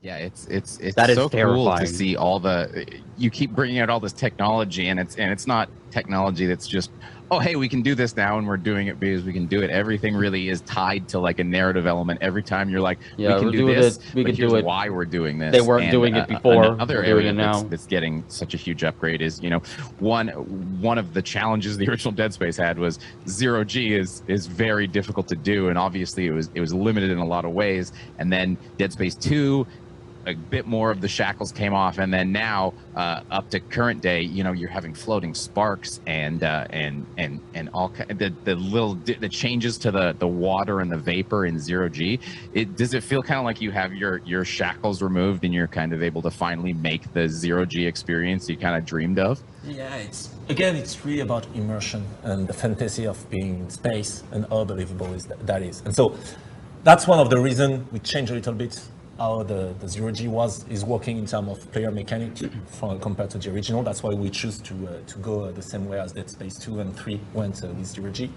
Yeah, it's That is so cool to terrifying. see all the. You keep bringing out all this technology, and it's not technology that's just, oh hey, we can do this now, and we're doing it because we can do it. Everything really is tied to like a narrative element. Every time you're like, we Yeah, can we're do doing this, it. We but can here's do it. why we're doing this. They weren't And doing it before. another We're doing area it now. that's getting such a huge upgrade is, one of the challenges the original Dead Space had was zero G is very difficult to do, and obviously it was limited in a lot of ways. And then Dead Space 2, a bit more of the shackles came off, and then now up to current day, you're having floating sparks and all the changes to the water and the vapor in zero G. Does it feel kind of like you have your shackles removed and you're kind of able to finally make the zero G experience you kind of dreamed of? Yeah, it's really about immersion and the fantasy of being in space and how believable that is. And so that's one of the reasons we changed a little bit how the zero G is working in terms of player mechanic compared to the original. That's why we choose to go the same way as Dead Space 2 and 3 went with zero G.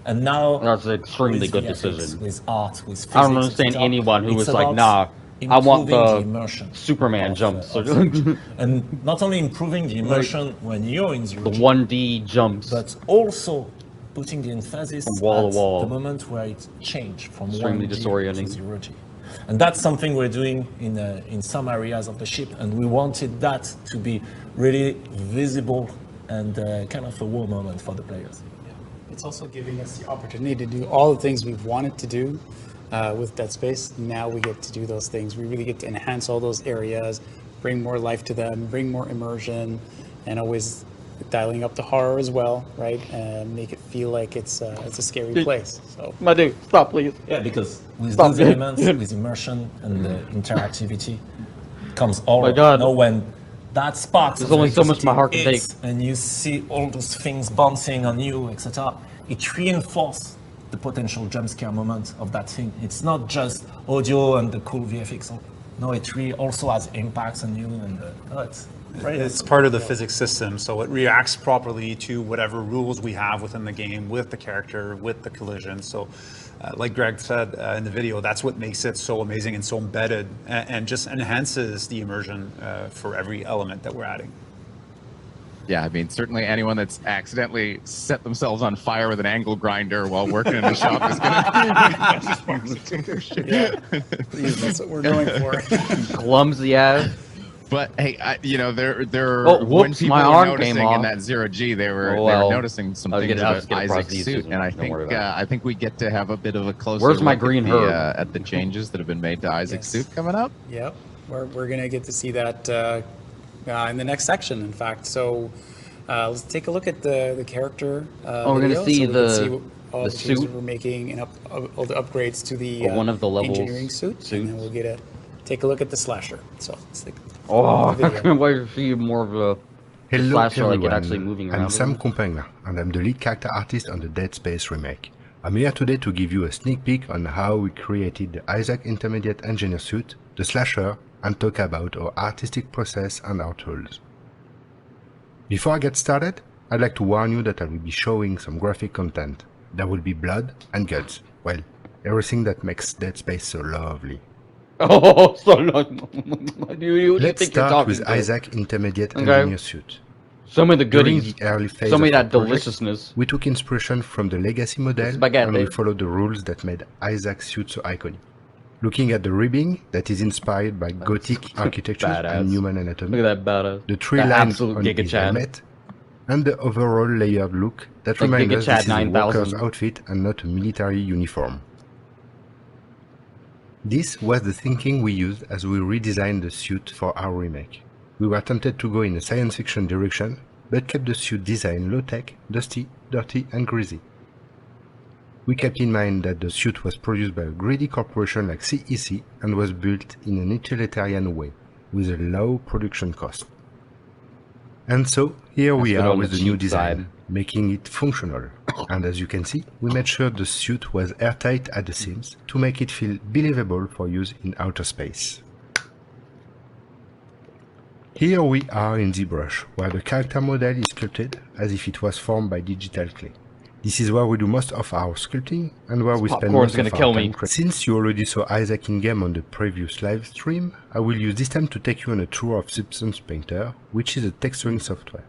And now That's an extremely good VFX, decision. with art, with physics, I don't understand anyone who was like, nah, I want the immersion Superman jumps. and not only improving the immersion when you're in zero The G, 1D jumps. but also putting the emphasis From wall at to wall. the moment where it changed from Extremely 1G to disorienting. 0G. And that's something we're doing in some areas of the ship, and we wanted that to be really visible and kind of a wow moment for the players. It's also giving us the opportunity to do all the things we've wanted to do with Dead Space. Now we get to do those things. We really get to enhance all those areas, bring more life to them, bring more immersion, and always dialing up the horror as well, right? And make it feel like it's a scary place. So, My dude, stop, please. Yeah, because with Stop those it. elements, with immersion and the interactivity, comes all. My God. When that sparks, There's only so much my heart can hits take. and you see all those things bouncing on you, etc. It reinforces the potential jump scare moment of that thing. It's not just audio and the cool VFX. No, it really also has impacts on you, and it's Right, it's part of the physics system, so it reacts properly to whatever rules we have within the game, with the character, with the collision. So, like Greg said in the video, that's what makes it so amazing and so embedded, and just enhances the immersion for every element that we're adding. Yeah, I mean, certainly anyone that's accidentally set themselves on fire with an angle grinder while working in the shop is gonna. please, that's what we're going for. Clumsy ass. But hey, there Oh, when whoops, people my were arm noticing came in off. that zero G, they were Oh, well. noticing some I'll things get- I'll about just get a Isaac's prosthesis, suit, and I don't worry think about it. I think we get to have a bit of a closer. Where's my look green at herb? at the changes that have been made to Isaac's Yes. suit coming up. Yep, we're gonna get to see that in the next section. In fact, so let's take a look at the character. We're gonna video, see so we can the- see all the the changes suit. we're making and all the upgrades to the One of the levels engineering suit, and then we'll take a look at the slasher. So let's take. Oh, the I video. can't wait to see more of a Hello slasher like it everyone, actually moving around. I'm Sam Compagna and I'm the lead character artist on the Dead Space remake. I'm here today to give you a sneak peek on how we created the Isaac Intermediate Engineer suit, the slasher, and talk about our artistic process and our tools. Before I get started, I'd like to warn you that I will be showing some graphic content. There will be blood and guts, well, everything that makes Dead Space so lovely. Oh, so long. you Let's think you're start talking with to? Isaac Intermediate Okay. Engineer suit. Show me the During goodies. the early phase Show me of that our project, deliciousness. we took inspiration from the legacy model Spaghetti. and we followed the rules that made Isaac's suit so iconic. Looking at the ribbing that is inspired by Gothic architecture badass. and human anatomy, Look at that badass. the three That lines absolute on Giga his Chad. helmet, and the overall layered look that Like reminds Giga us Chad this is a 9000. worker's outfit and not a military uniform. This was the thinking we used as we redesigned the suit for our remake. We were tempted to go in a science fiction direction, but kept the suit design low-tech, dusty, dirty and greasy. We kept in mind that the suit was produced by a greedy corporation like CEC and was built in an utilitarian way, with a low production cost. And so, here we That's good are on with the the new cheap design, side. making it functional. And as you can see, we made sure the suit was airtight at the seams to make it feel believable for use in outer space. Here we are in ZBrush, where the character model is sculpted as if it was formed by digital clay. This is where we do most of our sculpting and where we spend popcorn's most of gonna kill our me. time. Since you already saw Isaac in-game on the previous live stream, I will use this time to take you on a tour of Substance Painter, which is a texturing software.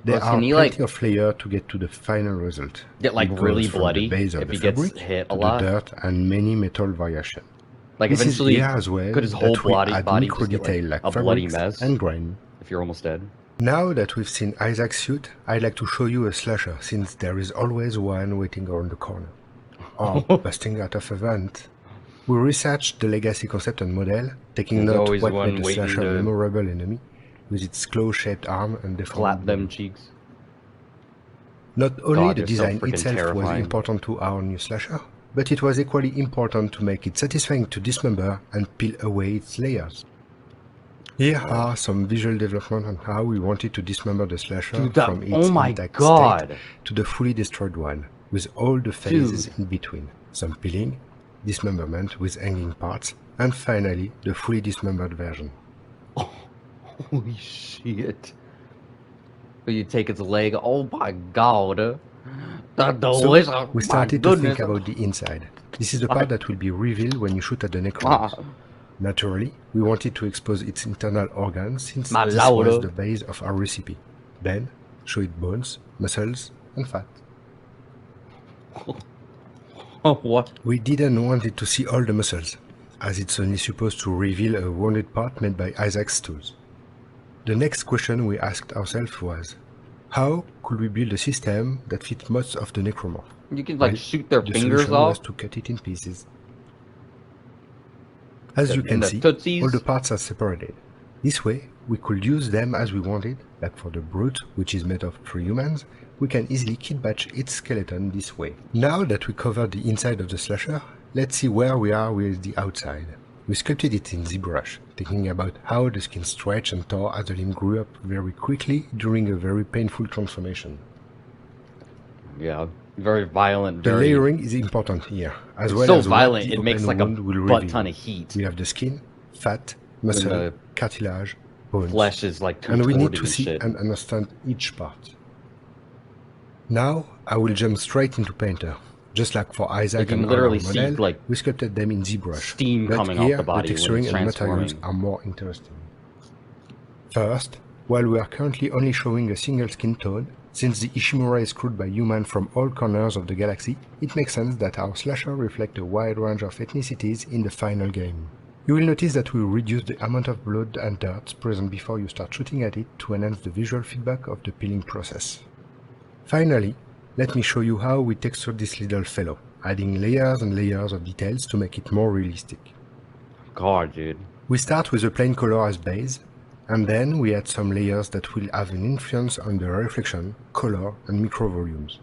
There are plenty of layers to get to the final result. Get like It really goes from bloody the base of if the he gets fabric hit a to lot. the dirt and many metal variations. Like This is eventually, here as well could his whole that we add body micro just get detail like like a bloody fabrics mess and grain. if you're almost dead? Now that we've seen Isaac's suit, I'd like to show you a slasher, since there is always one waiting around the corner. Or busting out of a vent. We researched the legacy concept and model, taking There's note always what one made the waiting slasher a to memorable enemy, with its claw-shaped arm and Clap deformed them body. cheeks. Not only God, the you're so design freaking itself was terrifying. important to our new slasher, but it was equally important to make it satisfying to dismember and peel away its layers. Here are some visual development on how we wanted to dismember the slasher Dude, that- from its oh my intact God. state to the fully destroyed one, with all the phases in between. Some peeling, dismemberment with hanging parts, and finally the fully dismembered version. Holy shit. You take its leg. Oh my God. So we started to think about the inside. This is the part that will be revealed when you shoot at the necromorphs. Naturally, we wanted to expose its internal organs since this was the base of our recipe. Then, show it bones, muscles, and fat. What? We didn't want it to see all the muscles, as it's only supposed to reveal a wounded part made by Isaac's tools. The next question we asked ourselves was, how could we build a system that fits most of the necromorph? You can like Well, shoot their the fingers solution off. was to cut it in pieces. As you And can the see, tootsies. all the parts are separated. This way, we could use them as we wanted, like for the brute, which is made of 3 humans, we can easily kit batch its skeleton this way. Now that we covered the inside of the slasher, let's see where we are with the outside. We sculpted it in ZBrush, thinking about how the skin stretched and tore as the limb grew up very quickly during a very painful transformation. Yeah, very violent. The Very layering is important here, as well so as what violent. the It makes open like a wound will butt reveal. ton of heat. We have the skin, fat, muscle, the cartilage, bones, Flesh is like and we need contorting to and see shit. and understand each part. Now I will jump straight into Painter. Just like for Isaac can and literally our see, model, like, we sculpted them in ZBrush. steam But coming off here, the body when texturing it's and materials transforming. are more interesting. First, while we are currently only showing a single skin tone, since the Ishimura is crewed by humans from all corners of the galaxy, it makes sense that our slasher reflects a wide range of ethnicities in the final game. You will notice that we reduce the amount of blood and dirt present before you start shooting at it to enhance the visual feedback of the peeling process. Finally, let me show you how we textured this little fellow, adding layers and layers of details to make it more realistic. God, dude. We start with a plain color as base, and then we add some layers that will have an influence on the reflection, color, and micro volumes.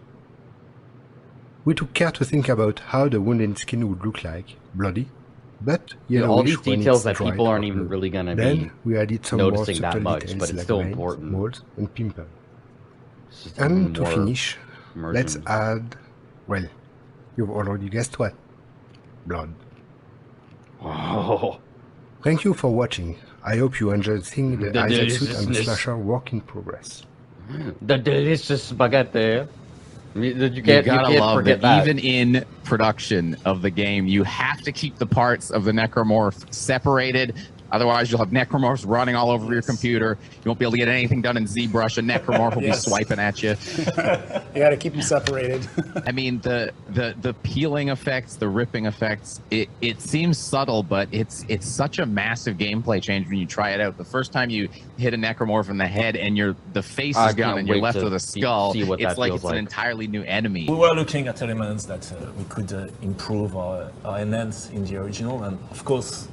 We took care to think about how the wounded skin would look like, bloody, but yellowish all these when details it's that dried people aren't or even blue. really gonna Then be we added some more noticing that subtle much, details but it's like still veins, important. moles, and pimple. It's just even And to more finish, immersion. let's add, well, you've already guessed what? Blood. Oh, Thank you for watching. I hope you enjoyed seeing the The Isaac suit and the deliciousness. slasher work in progress. the delicious spaghetti. You You can't gotta love forget that. that. Even in production of the game, you have to keep the parts of the necromorph separated. Otherwise, you'll have necromorphs running all over your computer. You won't be able to get anything done in ZBrush. A necromorph will Yes. be swiping at you. You got to keep them separated. I mean, the peeling effects, the ripping effects, it seems subtle, but it's such a massive gameplay change when you try it out. The first time you hit a necromorph in the head and the face I is gone can't and you're wait left to with a see skull, what it's that like feels it's an like. entirely new enemy. We were looking at elements that we could improve or enhance in the original, and of course,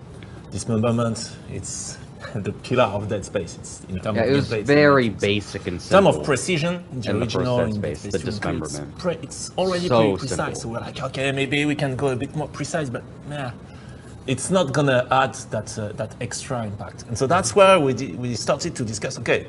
dismemberment, it's the killer of Dead Space. It's in terms Yeah, of it was gameplay, it's very amazing. basic and In terms simple. of precision, in the in the first original, Dead in Space, Dead the Space 2 and 3, dismemberment. it's already So pretty precise. simple. So we're like, okay, maybe we can go a bit more precise, but nah, it's not gonna add that extra impact. And so that's where we started to discuss. Okay,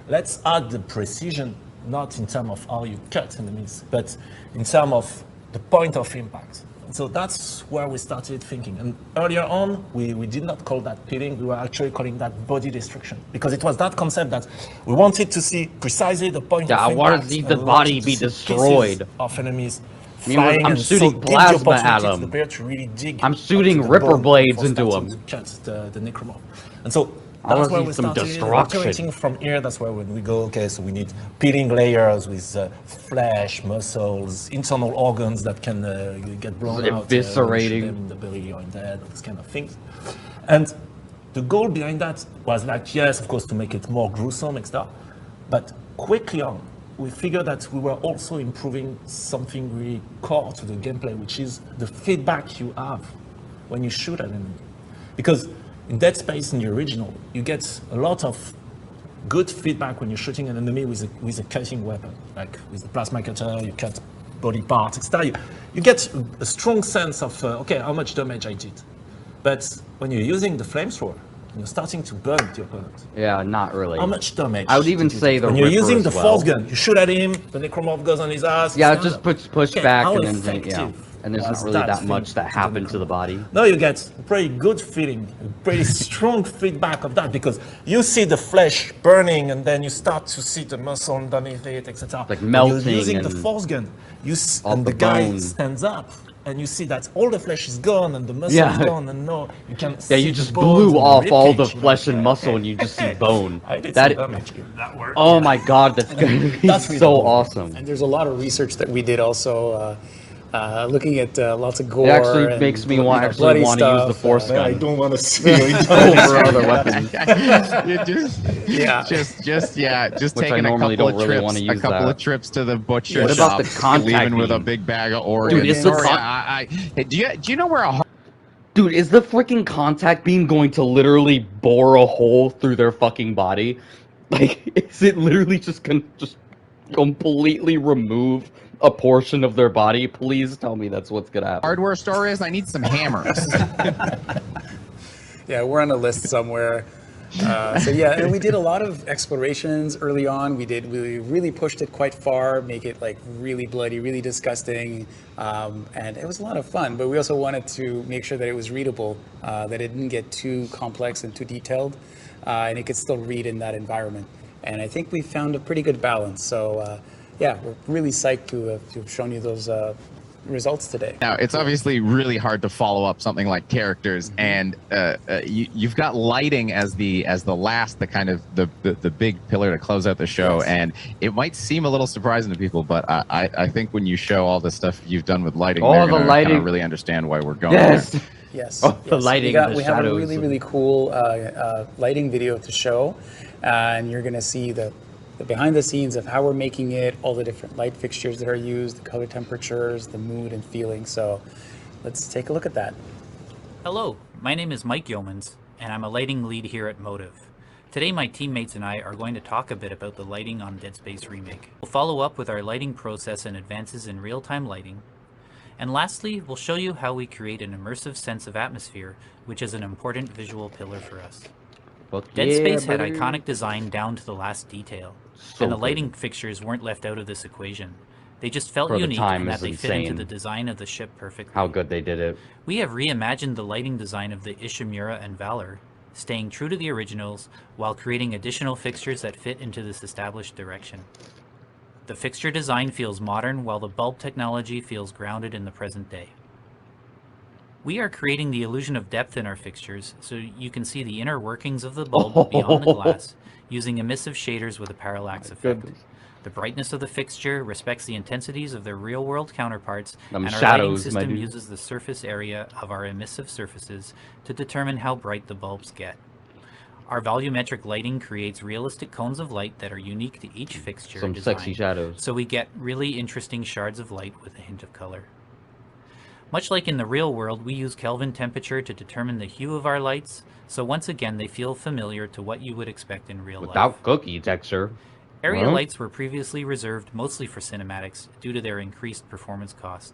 let's add the precision, not in terms of how you cut enemies, but in terms of the point of impact. So that's where we started thinking. And earlier on, we did not call that peeling. We were actually calling that body destruction because it was that concept that we wanted to see precisely the point of I impact. want to see the body be destroyed. Of enemies I mean, flying, I'm and shooting so plasma give the at opportunity to the them. player to really dig. I'm up to shooting the ripper bone blades before into starting them. to cut the necromorph. And so I that's wanna where see we some started destruction. iterating from here. That's where when we go, okay, so we need peeling layers with flesh, muscles, internal organs that can get blown out. Eviscerating. Them in the belly or in the head, those kind of things. And the goal behind that was like, yes, of course, to make it more gruesome, etc. But quickly on, we figured that we were also improving something really core to the gameplay, which is the feedback you have when you shoot an enemy. Because in Dead Space, in the original, you get a lot of good feedback when you're shooting an enemy with a cutting weapon, like with the plasma cutter, you cut body parts, etc. You get a strong sense of, okay, how much damage I did. But when you're using the flamethrower, you're starting to burn the opponent. Yeah, not really. How much damage? I would even say the when you're Ripper using as the well. force gun, you shoot at him, the necromorph goes on his ass. Yeah, stand just up. push Okay, back how and then effective and there's not was really that thing much that to the happened to the necromorph? body. No, you get a pretty good feeling, a pretty strong feedback of that because you see the flesh burning and then you start to see the muscle underneath it, etc. Like melting You're using the and force gun, off and the the guy bone. stands up. And you see that all the flesh is gone and the muscle Yeah. is gone, and no, you can. Yeah, see you the just bones blew and the off all the ribcage. flesh and muscle and you just see bone. I did That some damage here. That worked. Oh my god, that's gonna be That's really so cool. awesome. And there's a lot of research that we did also, looking at lots of gore. It actually and, makes me you know, want bloody to use the stuff, force gun. I don't want to see you. over other weapons. Yeah. just Which I taking a normally couple don't of really trips, wanna use a couple that. of trips to the butcher What shop, about the contact leaving with a beam? big bag of organs. Dude, it's the Sorry, con- hey, do you know where a Dude, is the freaking contact beam going to literally bore a hole through their fucking body? Like, is it literally just gonna just completely remove a portion of their body? Please tell me that's what's gonna happen. hardware store is? I need some hammers. Yeah, we're on a list somewhere. So yeah, and we did a lot of explorations early on. We really pushed it quite far, make it like really bloody, really disgusting, and it was a lot of fun. But we also wanted to make sure that it was readable, that it didn't get too complex and too detailed, and it could still read in that environment. And I think we found a pretty good balance. So yeah, we're really psyched to have shown you those results today. Now, it's obviously really hard to follow up something like characters, and you've got lighting as the last, the kind of the big pillar to close out the show. Yes. And it might seem a little surprising to people, but I think when you show all the stuff you've done with lighting, Oh, they're the gonna lighting. kinda really understand why we're going Yes. there. Yes. Oh, the yes. lighting, the we have a shadows. really, really cool lighting video to show, and you're going to see the behind the scenes of how we're making it, all the different light fixtures that are used, the color temperatures, the mood and feeling. So let's take a look at that. Hello, my name is Mike Yeomans, and I'm a lighting lead here at Motive. Today my teammates and I are going to talk a bit about the lighting on Dead Space Remake. We'll follow up with our lighting process and advances in real-time lighting. And lastly, we'll show you how we create an immersive sense of atmosphere, which is an important visual pillar for us. Fuck Dead yeah, Space had brother. iconic design down to the last detail, So and the good. lighting fixtures weren't left out of this equation. They just felt For the unique time in that is they fit into insane. the design of the ship perfectly. How good they did it. We have reimagined the lighting design of the Ishimura and Valor, staying true to the originals while creating additional fixtures that fit into this established direction. The fixture design feels modern while the bulb technology feels grounded in the present day. We are creating the illusion of depth in our fixtures so you can see the inner workings of the bulb beyond the glass using emissive shaders with a parallax effect. Goodness. The brightness of the fixture respects the intensities of their real-world counterparts, Them and our lighting shadows, my system dude. uses the surface area of our emissive surfaces to determine how bright the bulbs get. Our volumetric lighting creates realistic cones of light that are unique to each fixture Some design, sexy shadows. so we get really interesting shards of light with a hint of color. Much like in the real world, we use Kelvin temperature to determine the hue of our lights, so once again they feel familiar to what you would expect in real life. Without cookie texture. Area Huh? lights were previously reserved mostly for cinematics due to their increased performance cost.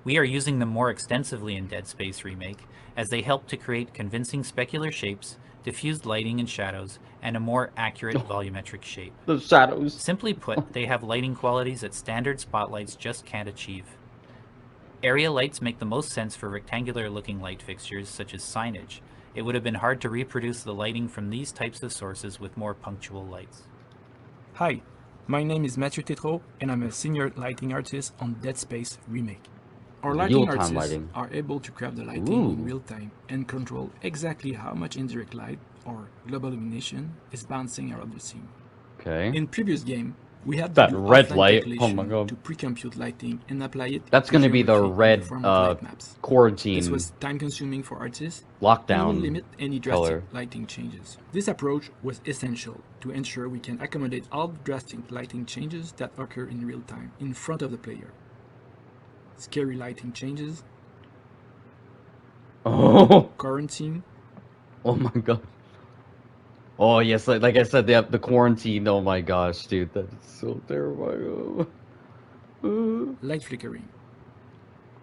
We are using them more extensively in Dead Space Remake, as they help to create convincing specular shapes, diffused lighting and shadows, and a more accurate volumetric shape. The shadows. Simply put, they have lighting qualities that standard spotlights just can't achieve. Area lights make the most sense for rectangular-looking light fixtures such as signage. It would have been hard to reproduce the lighting from these types of sources with more punctual lights. Hi, my name is Mathieu Tétrault, and I'm a senior lighting artist on Dead Space Remake. Our lighting Real-time artists lighting. are able to craft the lighting in real time and control exactly how much indirect light or global illumination is bouncing around the scene. Okay. In previous game, we had That to do red offline light, calculation oh my God. to pre-compute lighting and apply it. That's to going to be the geometry in red form of light maps. quarantine This was time-consuming for artists and lockdown will limit any drastic color. lighting changes. This approach was essential to ensure we can accommodate all drastic lighting changes that occur in real time in front of the player. Scary lighting changes, Oh, quarantine, oh my god. Oh yes, like I said, the quarantine. Oh my gosh, dude, that's so terrifying. light flickering.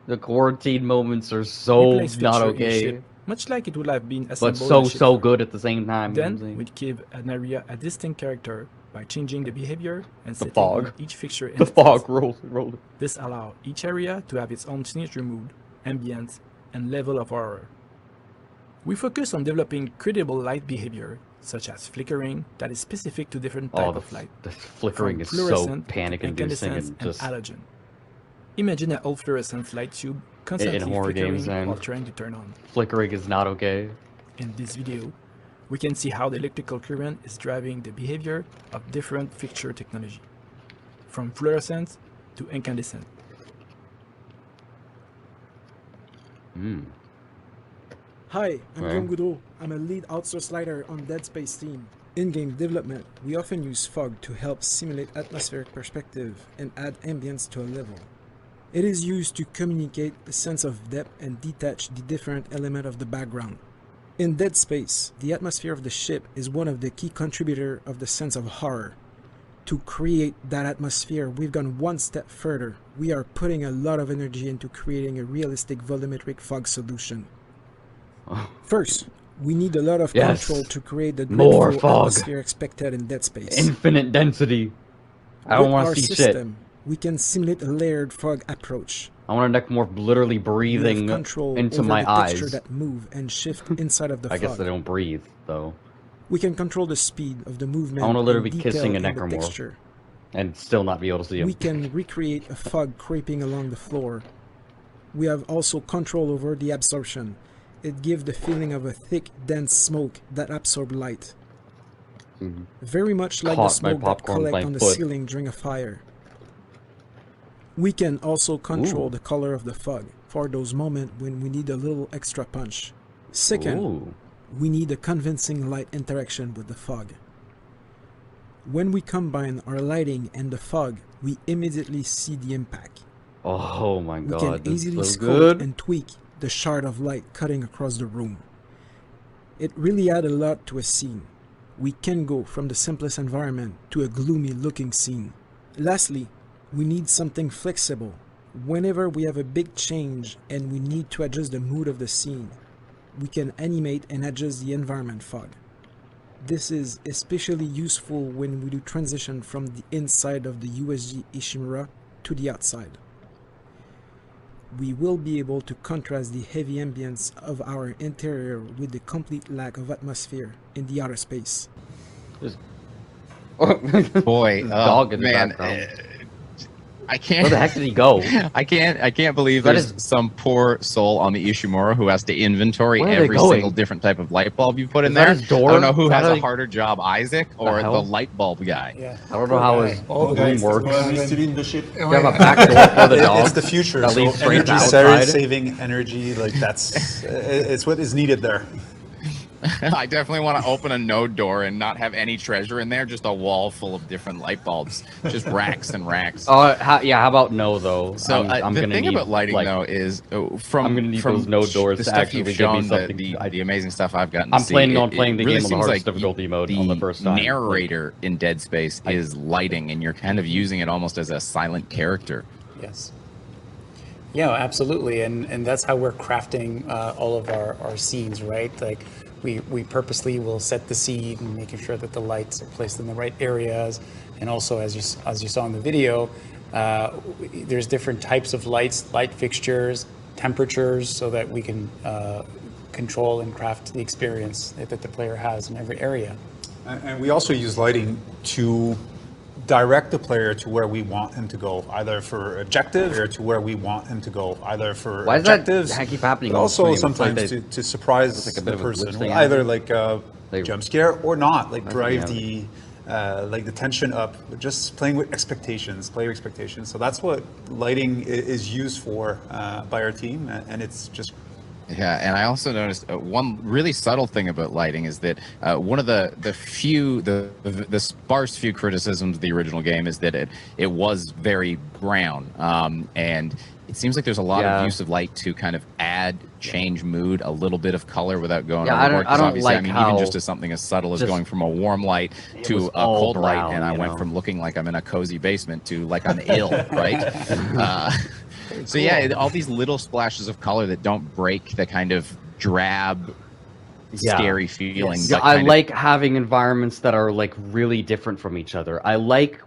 The quarantine moments are so Replace not feature in okay, ship, much like it would have been but assembled in so ship. good at the same time. You know what I'm Then saying? we'd give an area a distinct character by changing the behavior and The setting fog. on each fixture The instance. fog rolled. This allows each area to have its own signature mood, ambience, and level of horror. We focus on developing credible light behavior, such as flickering, that is specific to different Oh, types of light, the flickering from is so fluorescent to panic-inducing incandescent and and just halogen. Imagine an old fluorescent light tube constantly horror flickering games, man. while trying to turn on. flickering is not okay. In this video, we can see how the electrical current is driving the behavior of different fixture technology, from fluorescent to incandescent. Hi, I'm Right. Guillaume Goudreau. I'm a lead outsource lighter on Dead Space team. In game development, we often use fog to help simulate atmospheric perspective and add ambience to a level. It is used to communicate a sense of depth and detach the different element of the background. In Dead Space, the atmosphere of the ship is one of the key contributors of the sense of horror. To create that atmosphere, we've gone one step further. We are putting a lot of energy into creating a realistic volumetric fog solution. First, we need a lot of Yes. control to create the More dreadful fog. atmosphere expected in Dead Space. Infinite density. I don't With want our to see shit. system, we can simulate a layered fog approach. I want to more literally We have breathing control into over my the eyes. texture that move and shift inside of the I fog. guess they don't breathe though, We can control the speed of the movement. I wanna literally and be kissing detail a in the necromorph. texture. and still not be able to see We him. can recreate a fog creeping along the floor. We have also control over the absorption. It gives the feeling of a thick, dense smoke that absorbs light. Very much like the Caught my smoke that popcorn collects by on the foot. ceiling during a fire. We can also control Ooh. the color of the fog for those moments when we need a little extra punch. Second, Ooh. we need a convincing light interaction with the fog. When we combine our lighting and the fog, we immediately see the impact. Oh my We god, can this easily is so scope good. and tweak the shard of light cutting across the room. It really adds a lot to a scene. We can go from the simplest environment to a gloomy looking scene. Lastly, we need something flexible. Whenever we have a big change and we need to adjust the mood of the scene, we can animate and adjust the environment fog. This is especially useful when we do transition from the inside of the USG Ishimura to the outside. We will be able to contrast the heavy ambience of our interior with the complete lack of atmosphere in the outer space. Boy, Dog in the man, background. I can't. Where the heck did he go? I can't believe That there's is- some poor soul on the Ishimura who has to inventory Where are they every going? single different type of light bulb you put in Is that there. his door? I don't know who Is that has how a he- harder job, Isaac or the hell? light bulb guy. Yeah. I don't know how his Oh, room guys, works. we're still in the ship. You have a back door for the dog. It's the future. that So leads straight to energy outside. saving energy, like that's it's what is needed there. I definitely want to open a node door and not have any treasure in there, just a wall full of different light bulbs, just racks and racks. How about no though? So I'm the gonna thing need, about lighting like, though is from I'm gonna need from those node doors the to stuff actually you've give me shown, something. the amazing stuff I've gotten. I'm to see, planning on it playing the really game on the seems hardest like difficulty mode on the first time. Narrator in Dead Space is lighting, and you're kind of using it almost as a silent character. Yes. Yeah, absolutely, and that's how we're crafting all of our scenes, right? Like we purposely will set the scene, making sure that the lights are placed in the right areas, and also as you saw in the video, There's different types of lights, light fixtures, temperatures, so that we can control and craft the experience that the player has in every area. And we also use lighting to direct the player to where we want him to go, either for objectives or to where we want him to go, either for Why objectives. does that keep happening? But on also stream? It's like sometimes they- to surprise like a bit the of a person, glitch thing either happening. like jump scare or not, like That's drive what the tension up, but just playing with expectations, player expectations. So that's what lighting is used for by our team, and it's just. Yeah, and I also noticed one really subtle thing about lighting is that one of the sparse few criticisms of the original game is that it was very brown, and it seems like there's a lot of use of light to kind of change mood, a little bit of color without going overboard. I don't Obviously, like I mean, how even just as something as subtle as going from a warm light was to a all cold brown, light, and I you went know? from looking like I'm in a cozy basement to like I'm ill, right? So yeah, all these little splashes of color that don't break the kind of drab, scary feeling. Yeah, but I kind of- like having environments that are like really different from each other. I like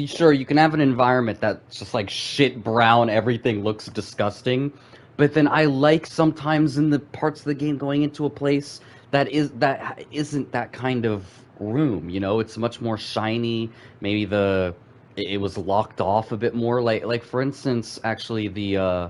sure you can have an environment that's just like shit brown, everything looks disgusting, but then I like sometimes in the parts of the game going into a place that isn't that kind of room. You know, it's much more shiny. Maybe it was locked off a bit more. Like for instance, actually the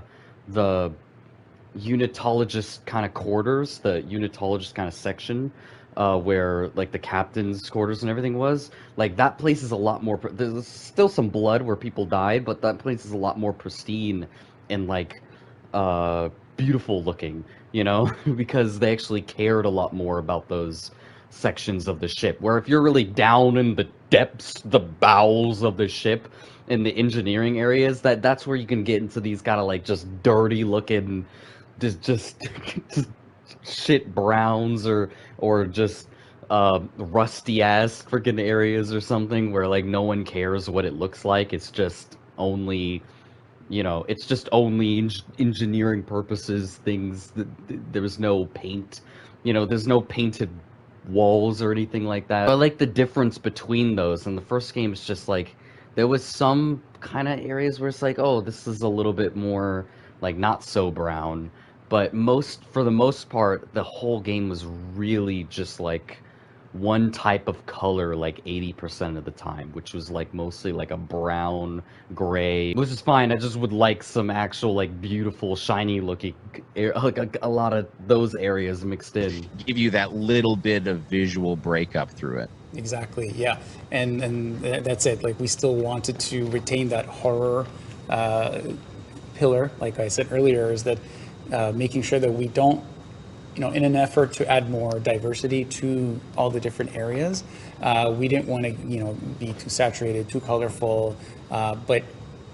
unitologist kind of quarters, the unitologist kind of section, where like the captain's quarters and everything was. Like that place is a lot more. There's still some blood where people died, but that place is a lot more pristine and like beautiful looking. You know, because they actually cared a lot more about those sections of the ship. Where if you're really down in the depths, the bowels of the ship, in the engineering areas, that's where you can get into these kind of like just dirty looking, just shit browns or just rusty ass freaking areas or something where like no one cares what it looks like. It's just only, you know, it's just only engineering purposes. Things that there's no paint, you know, there's no painted walls or anything like that. I like the difference between those. And the first game is just like there was some kind of areas where it's like, oh, this is a little bit more like not so brown, but for the most part, the whole game was really just like one type of color like 80% of the time, which was like mostly like a brown, gray, which is fine. I just would like some actual like beautiful, shiny looking, like a lot of those areas mixed in. give you that little bit of visual breakup through it. Exactly, yeah. And that's it. Like, we still wanted to retain that horror pillar, like I said earlier, is that making sure that we don't, you know, in an effort to add more diversity to all the different areas, we didn't want to, you know, be too saturated, too colorful, but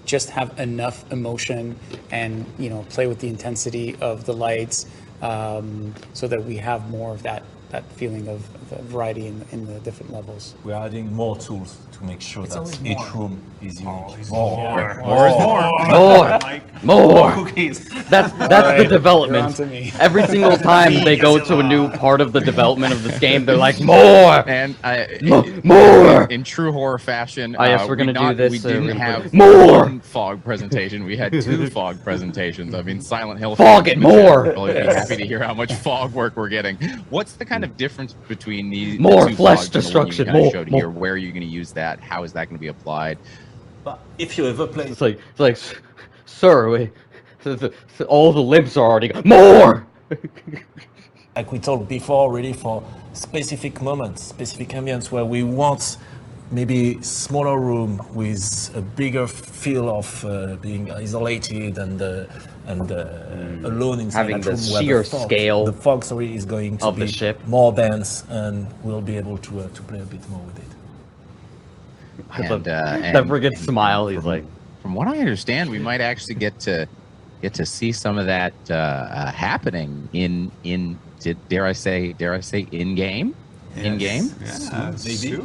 just have enough emotion and, you know, play with the intensity of the lights, so that we have more of that feeling of variety in the different levels. We're adding more tools to make sure that always each more. room is unique. More. Cookies. That's right, the development. you're on to me. Every single time they go to a new part of the development of this game, they're like, more, And more. in true horror fashion, Oh, yes, we're gonna do this, We didn't we're gonna have put- More! one fog presentation. We had two fog presentations. I mean, Silent Hill. Fog it more! I'll be happy to hear how much fog work we're getting. What's the kind of difference between the More two flesh fogs and the one destruction, you kind of more, showed more. here? Where are you going to use that? How is that going to be applied? But if you ever play It's like, sir, all the limbs are already more. like we talked before, really for specific moments, specific ambience where we want maybe smaller room with a bigger feel of being isolated and alone inside Having that the room where sheer fog, scale the fog story is going to of be the ship. more dense, and we'll be able to play a bit more with it. That friggin' smile. He's like, From what I understand, we might actually get to see some of that happening in dare I say in game. In game, Yeah, maybe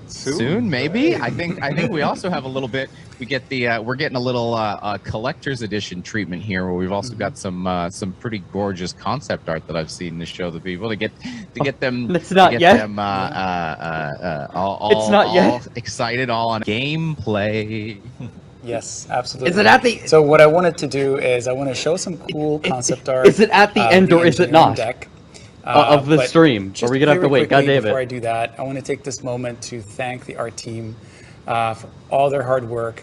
soon, maybe. I think we also have a little bit. We get we're getting a little collector's edition treatment here, where we've also got some pretty gorgeous concept art that I've seen to show the people to get them. It's not to get yet. Them, all It's not yet. all excited, all on gameplay. Yes, absolutely. Is it at the? So what I wanted to do is I want to show some cool concept art. Is it at the end or is it engineering not? Deck, Of the but stream? just Are we gonna have to very wait? God quickly damn Before I it! do that, I want to take this moment to thank the art team for all their hard work.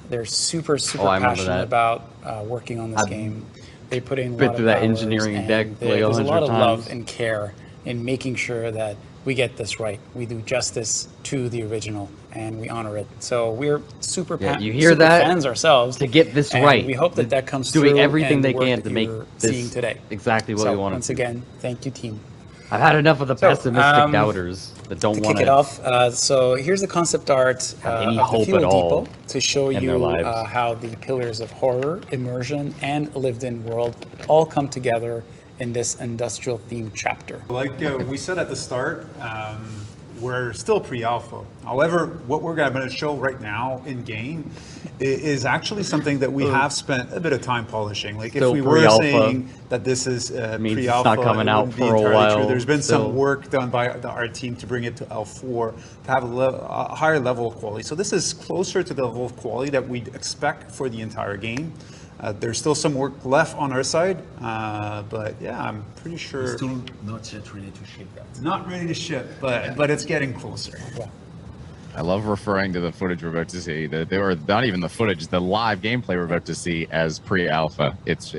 They're super Oh, I remember passionate that. about working on this I've game. They put in a been lot through of that hours, engineering and deck like there's a 100 lot of love times. and care in making sure that we get this right. We do justice to the original, and we honor it. So we're super, Yeah, you hear super that? fans ourselves To get this and right. we hope that that comes Doing through everything in the they work can that to make you're this seeing today. exactly what So we wanted once to. again, thank you, team. I've had enough of the So, pessimistic doubters that don't To want kick it off, so here's the concept art have any of the hope Fuel at all Depot to show in their you lives. how the pillars of horror, immersion, and a lived-in world all come together in this industrial themed chapter. Like we said at the start, we're still pre-alpha. However, what we're going to show right now in game is actually something that we have spent a bit of time polishing. Like Still if we were pre-alpha. saying that this is Means it's pre-alpha, not coming it out wouldn't be for a entirely while true. There's been still. some work done by our team to bring it to L4 to have a higher level of quality. So this is closer to the level of quality that we'd expect for the entire game. There's still some work left on our side, but yeah, I'm pretty sure. Still not yet ready to ship that. Not ready to ship, but it's getting closer. I love referring to the footage we're about to see, or not even the footage, the live gameplay we're about to see as pre-alpha. It's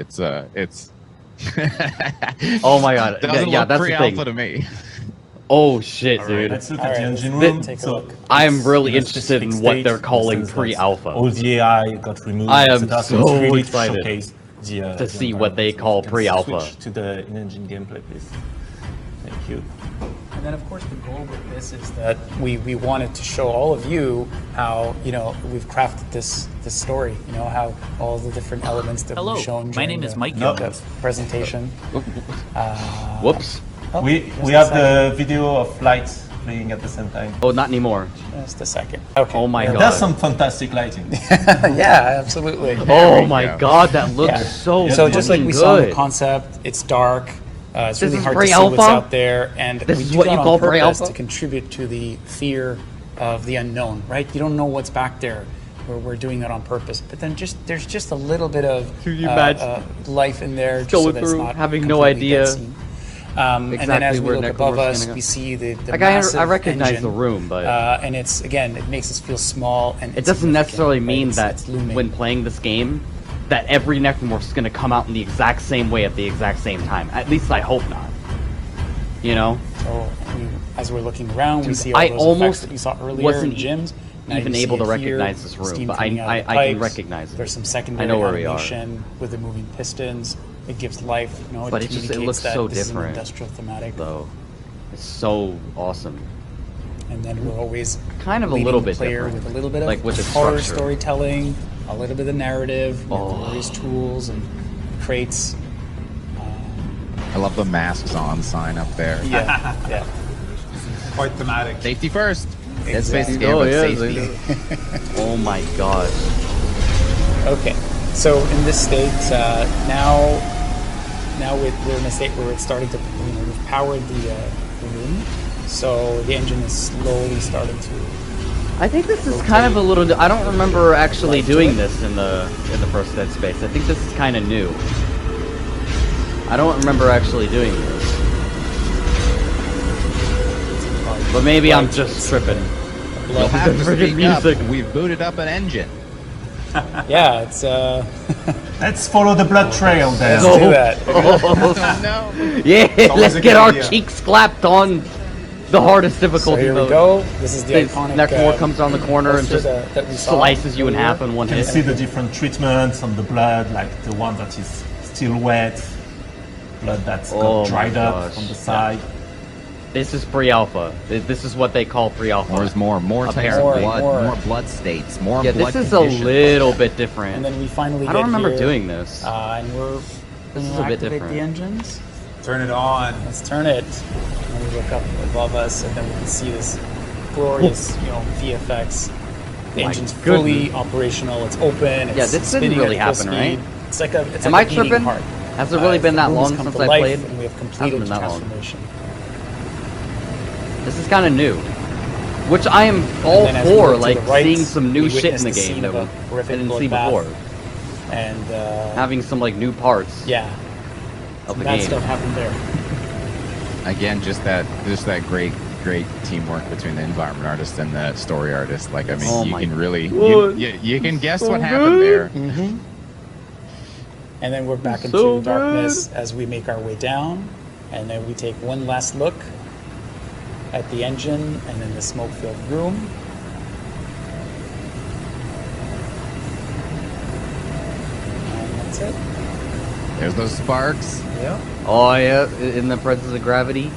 Oh my god! doesn't Yeah, look that's the pre-alpha thing. to me. Oh shit, Right, dude! let's look All at the right, engine let's room. take a So look. I am it's really in a interested in specific what state, they're calling since that pre-alpha. All the AI got removed. I am etc. so it's really excited showcase the, to the see what they environment. call You can pre-alpha. Switch to the in-engine gameplay, please. Thank you. And then, of course, the goal with this is that we wanted to show all of you how, we've crafted this story, how all the different elements that Hello, we've shown my during name is the- Mike No. the presentation. Whoops! Oh, We just a have second. the video of lights playing at the same time. Oh, not anymore. Just a second. Okay. Oh my there we God. There's some fantastic lighting. go. Yeah, absolutely. Oh my go. god, that looks Yeah. so. So just like fucking we saw in the good. concept, it's dark. It's This really is hard to see pre-alpha? what's out there, and This we is do what that you on call purpose pre-alpha? to contribute to the fear of the unknown. Right? You don't know what's back there. We're doing that on purpose, but then there's just a little bit of Can you imagine life in there, just going so that it's through, not having no completely dead idea scene. And then exactly as we where look Necromorph's above us, gonna go. we see the Like, massive I recognize engine, the room, but and it's again, it makes us feel small and it doesn't necessarily insignificant, mean right? that It's looming. when playing this game, that every Necromorph is going to come out in the exact same way at the exact same time. At least I hope not. So as we're looking around, we see all I those almost effects that you saw earlier wasn't in gyms. Now even you able see to it here, recognize this room, steam but coming out of the I can pipes. recognize it. There's some secondary I know where we are. animation with the moving pistons. It gives life. But it communicates looks that so this is an different, industrial thematic. though. It's so awesome. And then we're always Kind of a leading little the bit player different. with a little bit of Like with the horror structure. storytelling, a little bit of narrative, with Oh. the various tools and crates. I love the masks on sign up there. Yeah, yeah. Quite thematic. Safety first. Dead Space is Exactly. game Oh, about yeah, safety. Oh my gosh. Okay, so in this state, now we're in a state where it's starting to, we've powered the room, so the engine is slowly starting to. I think this is kind of a little. I don't remember actually doing this in the first Dead Space. I think this is kind of new. I don't remember actually doing this, but maybe I'm just tripping. You'll have to Friggin' speak up. music. We've booted up an engine. Yeah, it's Let's follow the blood trail then. let's do that. Oh no. Yeah, always let's a get good our idea. cheeks clapped on the hardest So difficulty here we mode. go. This is the This iconic. Necromorph comes around the corner and poster just that we saw slices you in earlier. half in one You can hit. see the different treatments on the blood, like the one that is still wet, blood that's Oh got dried my up gosh. on the side. This is pre-alpha. This is what they call pre-alpha. There's more types of Apparently. blood, More. more blood states, more Yeah, blood this is a conditions. little bit different. And then we finally I don't get remember here, doing this. and we're This going is to a bit activate different. the engines. Turn it on. Let's turn it. And we look up above us, and then we can see this glorious, VFX. The My engine's goodness. fully operational. It's open. It's Yeah, this didn't spinning really at full happen, right? speed. It's like a. It's Am like I a beating tripping? heart. Has it really been the that room has long come since to I life, played? And we have Hasn't completed been the that long. transformation. This is kind of new. Which I am all then as we for, look to like, the right, seeing some new we shit in witness the the game scene that of a I horrific didn't see bloodbath. before. And Having some, like, new parts yeah, of the bad game. stuff happened there. Again, just that great teamwork between the environment artist and the story artist. Like, I mean, Oh you my can really God. you can guess So what happened there. Mm-hmm. And then we're back into So darkness as we make our way down, and then we take one last look at the engine and then the smoke-filled room. And that's it. There's those sparks. Yeah. Oh yeah, in the presence of gravity.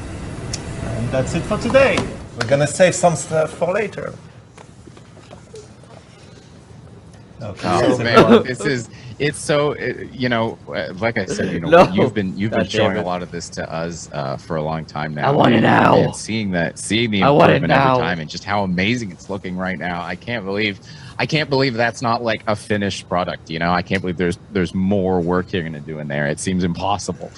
And that's it for today. We're gonna save some stuff for later. Okay. Oh so- man, it's so like I said, No. you've been God showing damn a it. lot of this to us for a long time now. I want it now. And seeing the I want it improvement now. every time and just how amazing it's looking right now. I can't believe that's not like a finished product. I can't believe there's more work you're gonna do in there. It seems impossible.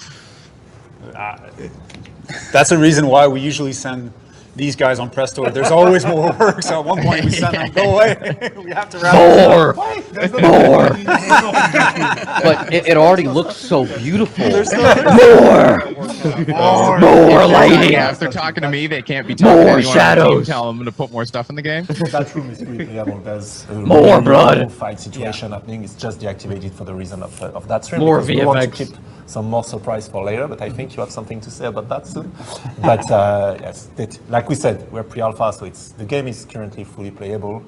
That's the reason why we usually send these guys on press tour. There's always more work. So at one point we send them, go away. We have to wrap More! it up. Wait, there's no More! But it already looks so beautiful. More! More lighting! Yeah, if they're talking to me, they can't be talking to More anyone on the team. shadows. Tell them to put more stuff in the game. That room is fully playable. There's a More really blood. cool fight situation happening. It's just deactivated for the reason of that stream. More because we want to VFX. keep some more surprise for later, but I think you have something to say about that soon. But yes, like we said, we're pre-alpha, so the game is currently fully playable.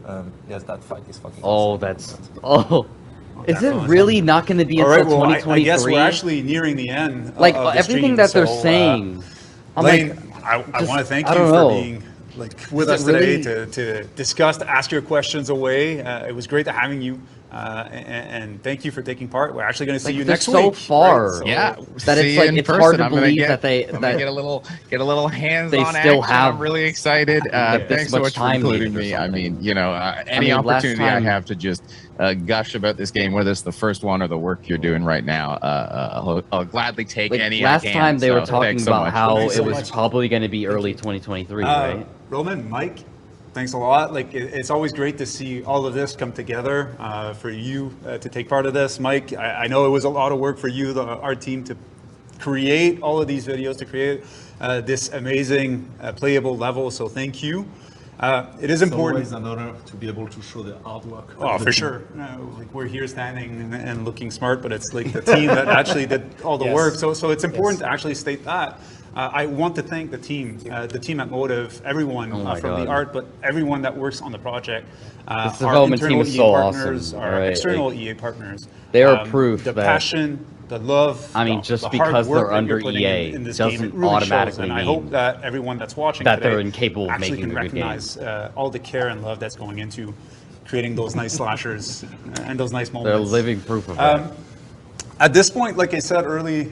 Yes, that fight is fucking Oh, awesome. is it really not going to be All until right, well, I 2023? guess we're actually nearing the end like of the everything stream, that they're so, saying. I'm Lane, like, I just- want to thank I you don't for know. being with Is us it today really- to discuss, to ask your questions away. It was great having you, and thank you for taking part. We're actually going to see Like, you they're next so week. far. So- Yeah, That see it's you like in it's person. hard to I'm gonna believe get- that they I'm gonna that get a little hands-on they action. still have I'm really excited. like this Thanks so much much for time including needed or me. I something. mean, any mean, last opportunity I time- have to just gush about this game, whether it's the first one or the work you're doing right now, I'll gladly take like any. last I can. time they were So, talking thanks so about much. how Thanks it so was much. probably going to be early 2023, right? Roman, Mike, thanks a lot. It's always great to see all of this come together for you to take part of this. Mike, I know it was a lot of work for you, our team, to create all of these videos, to create this amazing playable level. So thank you. It is important. It's always an honor to be able to show the hard work. Oh, for sure. We're here standing and looking smart, but it's like the team that actually did all the Yes. work. So it's important to actually state that. I want to thank the team at Motive, everyone Oh my from the God. art, but everyone that works on the project. This Our development team internal is EA so partners, awesome, our alright, external like, EA partners. they are proof the that- passion, the love. I mean, the- just the hard because work they're that you're under putting EA in this game, doesn't it really shows. automatically And I mean hope that everyone that's watching that today they're incapable of actually making can a good game. recognize all the care and love that's going into creating those nice slashers and those nice They're moments. living proof of that. At this point, like I said early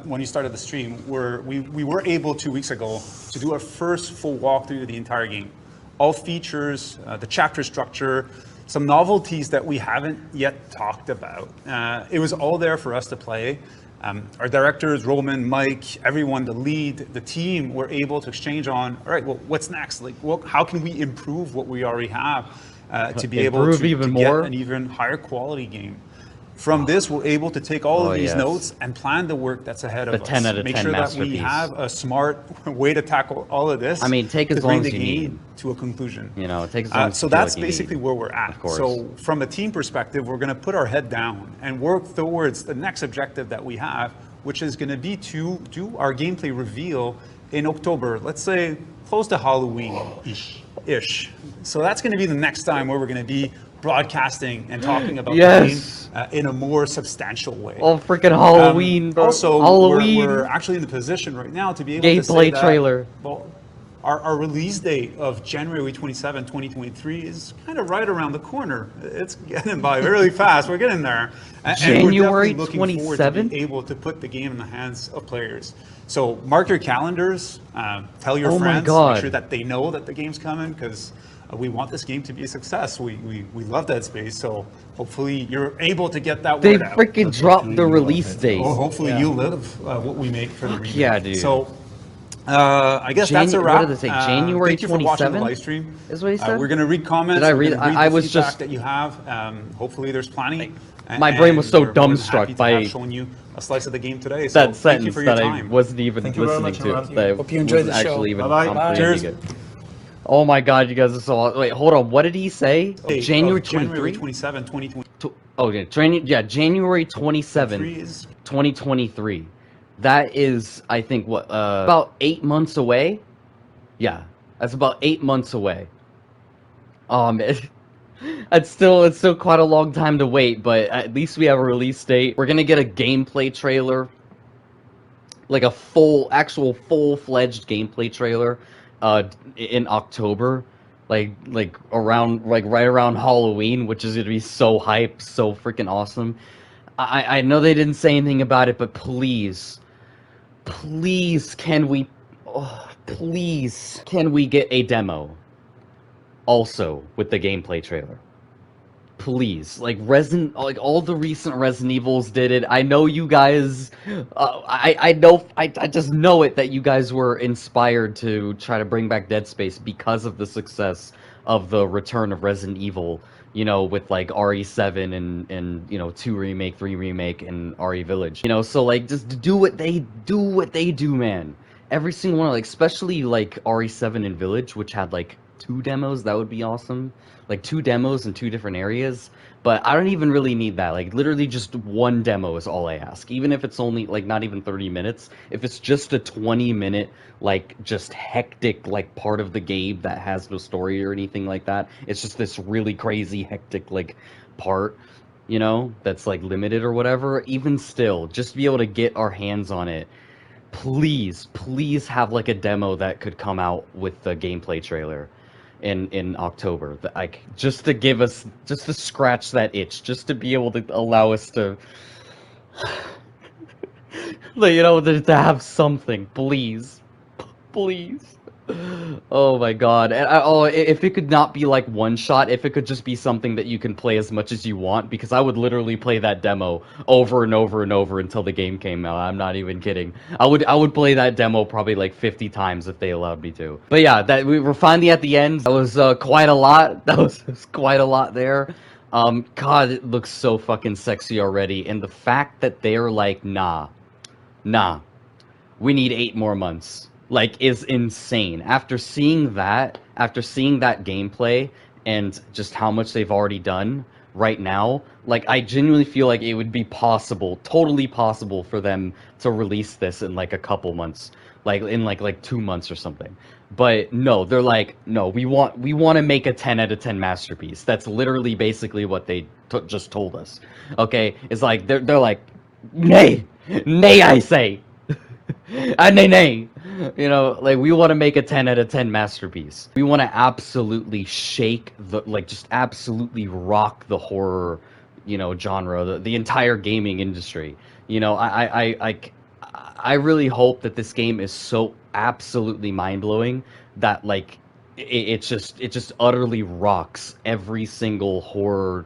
when you started the stream, we were able 2 weeks ago to do our first full walkthrough of the entire game. All features, the chapter structure, some novelties that we haven't yet talked about. It was all there for us to play. Our directors, Roman, Mike, everyone, the lead, the team, were able to exchange on, all right, well, what's next? Like, how can we improve what we already have to be able Improve to even get more? an even higher quality game? From this, we're able to take all Oh, of these yes. notes and plan the work that's ahead The of us. 10 out of Make 10 sure that we masterpiece. have a smart way to tackle all of this. I mean, take as to bring long the as you game need. to a conclusion. It takes as long as So you feel that's like you basically need, where we're at. of course. So from a team perspective, we're going to put our head down and work towards the next objective that we have, which is going to be to do our gameplay reveal in October. Let's say close to Halloween-ish. So that's going to be the next time where we're going to be broadcasting and talking about Yes. the game in a more substantial way. Oh, freaking Halloween, bro. Also, Halloween. we're actually in the position right now to be able to say Gameplay that, trailer. well, our release date of January 27, 2023 is kind of right around the corner. It's getting by really fast. We're getting there. And January we're definitely looking forward to 27th? be able to put the game in the hands of players. So mark your calendars, tell your Oh my friends, God. make sure that they know that the game's coming, because we want this game to be a success. We love Dead Space, so hopefully you're able to get that They word out. freaking dropped the release date. Well, hopefully you live what we make for the remake. yeah, dude. So I guess that's a What wrap. did they say? January Thank you for watching the 27th? live stream. Is what he said? We're going to read comments. Did I We're read? gonna I the was feedback just that you have. Hopefully, there's plenty. my brain was so we're more than dumbstruck happy to by have shown you a slice of the game today. So that thank you sentence for your that I time. wasn't even Thank you very listening much, to. Imran. That I Hope you enjoyed wasn't the show. actually even Bye-bye. comprehending Cheers. it. Oh my god, you guys are so. Wait, hold on. What did he say? Hey, January January 23? 27, 2020. Okay, January 27, 2023. That is, I think, what, about 8 months away? Yeah, that's about 8 months away. It's still quite a long time to wait, but at least we have a release date. We're gonna get a gameplay trailer, like a actual full-fledged gameplay trailer, in October, like around, like right around Halloween, which is gonna be so hype, so freaking awesome. I know they didn't say anything about it, but please, can we, please, can we get a demo also with the gameplay trailer? Please, like all the recent Resident Evils did it. I know you guys, I just know it that you guys were inspired to try to bring back Dead Space because of the success of the return of Resident Evil, you know, with like RE7 and you know, 2 Remake, 3 Remake, and RE Village. You know, so like just do what they do, man. Every single one, like especially like RE7 and Village, which had like 2 demos, that would be awesome. Like 2 demos in 2 different areas. But I don't even really need that. Like literally just 1 demo is all I ask. Even if it's only like not even 30 minutes. If it's just a 20-minute like just hectic like part of the game that has no story or anything like that. It's just this really crazy hectic like part, you know, that's like limited or whatever. Even still, just to be able to get our hands on it. Please have like a demo that could come out with the gameplay trailer in October, like just to give us, just to scratch that itch, just to be able to allow us to like, you know, to have something, please. Oh my god. And if it could not be like one shot, if it could just be something that you can play as much as you want, because I would literally play that demo over and over and over until the game came out. I'm not even kidding. I would play that demo probably like 50 times if they allowed me to. But yeah, that we were finally at the end. That was quite a lot. That was quite a lot there. God, it looks so fucking sexy already, and the fact that they're like, nah, we need 8 more months. Like, is insane. After seeing that gameplay and just how much they've already done right now, like, I genuinely feel like it would be possible, totally possible for them to release this in like a couple months, like in like 2 months or something. But no, they're like, no, we want to make a 10 out of 10 masterpiece. That's literally basically what they just told us. Okay, it's like they're like, nay, I say. Nay. You know, like, we want to make a 10 out of 10 masterpiece. We want to absolutely shake the, like, just absolutely rock the horror, you know, genre, the entire gaming industry. You know, I really hope that this game is so absolutely mind-blowing that, like, it just utterly rocks every single horror,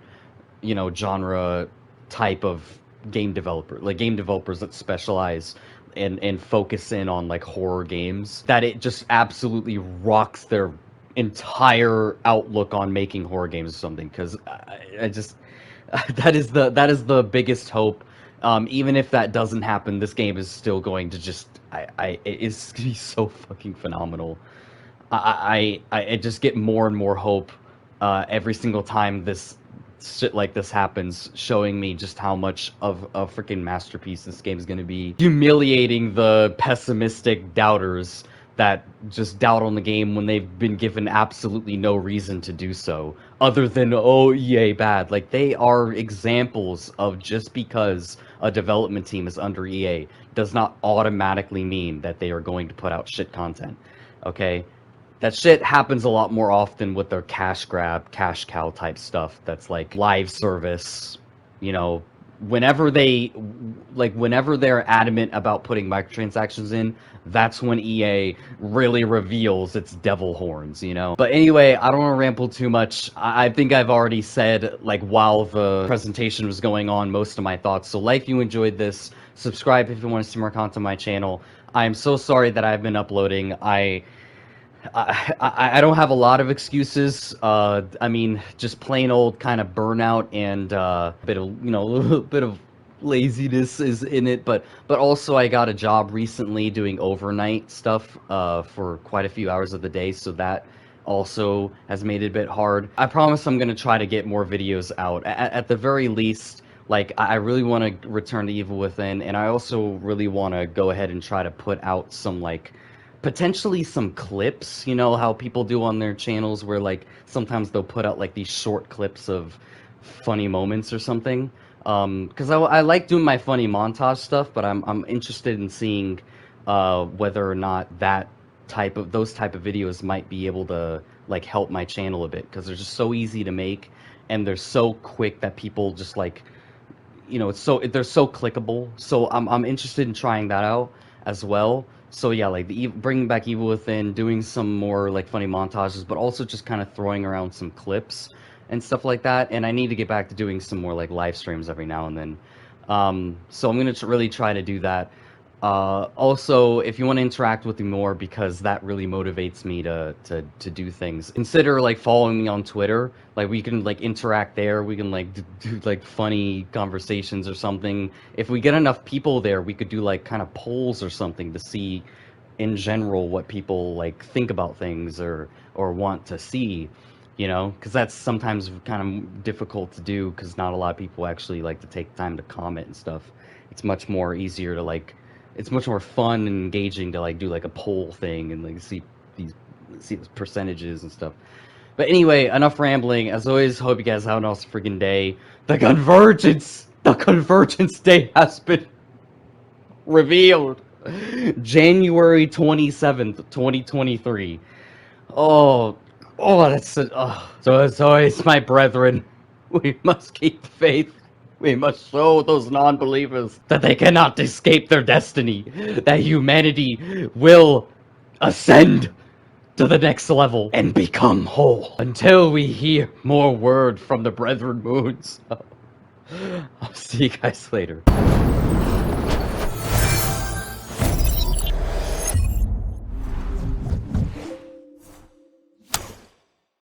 you know, genre type of game developer, like game developers that specialize and focus in on like horror games, that it just absolutely rocks their entire outlook on making horror games or something. Because I just that is the biggest hope. Even if that doesn't happen, this game is still going to just it is gonna be so fucking phenomenal. I just get more and more hope every single time this shit like this happens, showing me just how much of a freaking masterpiece this game is going to be, humiliating the pessimistic doubters that just doubt on the game when they've been given absolutely no reason to do so, other than, oh, EA bad. Like, they are examples of, just because a development team is under EA does not automatically mean that they are going to put out shit content, okay? That shit happens a lot more often with their cash grab, cash cow type stuff that's like live service, you know, whenever they're adamant about putting microtransactions in, that's when EA really reveals its devil horns, you know? But anyway, I don't want to ramble too much. I think I've already said, like, while the presentation was going on, most of my thoughts. So, like, if you enjoyed this, Subscribe if you want to see more content on my channel. I am so sorry that I've been uploading. I don't have a lot of excuses. I mean, just plain old kind of burnout and a bit of, a little bit of laziness is in it. But also I got a job recently doing overnight stuff for quite a few hours of the day, so that also has made it a bit hard. I promise I'm gonna try to get more videos out. At the very least, like, I really want to return to Evil Within, and I also really want to go ahead and try to put out some, like, potentially some clips, how people do on their channels where, like, sometimes they'll put out, like, these short clips of funny moments or something. Because I like doing my funny montage stuff, but I'm interested in seeing whether or not those type of videos might be able to, like, help my channel a bit, because they're just so easy to make, and they're so quick that people just, like, they're so clickable. So I'm interested in trying that out as well. So yeah, like bringing back Evil Within, doing some more like funny montages, but also just kind of throwing around some clips and stuff like that. And I need to get back to doing some more like live streams every now and then. So I'm gonna really try to do that. Also, if you want to interact with me more, because that really motivates me to do things, consider like following me on Twitter. Like, we can like interact there. We can like do like funny conversations or something. If we get enough people there, we could do like kind of polls or something to see in general what people like think about things or want to see, because that's sometimes kind of difficult to do, because not a lot of people actually like to take time to comment and stuff. It's much more easier to like, it's much more fun and engaging to like do like a poll thing and like see these percentages and stuff. But anyway, enough rambling. As always, hope you guys have an awesome freaking day. The convergence day has been revealed. January 27th, 2023. Oh, that's so as always, my brethren, we must keep faith. We must show those non-believers that they cannot escape their destiny, that humanity will ascend to the next level and become whole. Until we hear more word from the Brethren Moons, I'll see you guys later.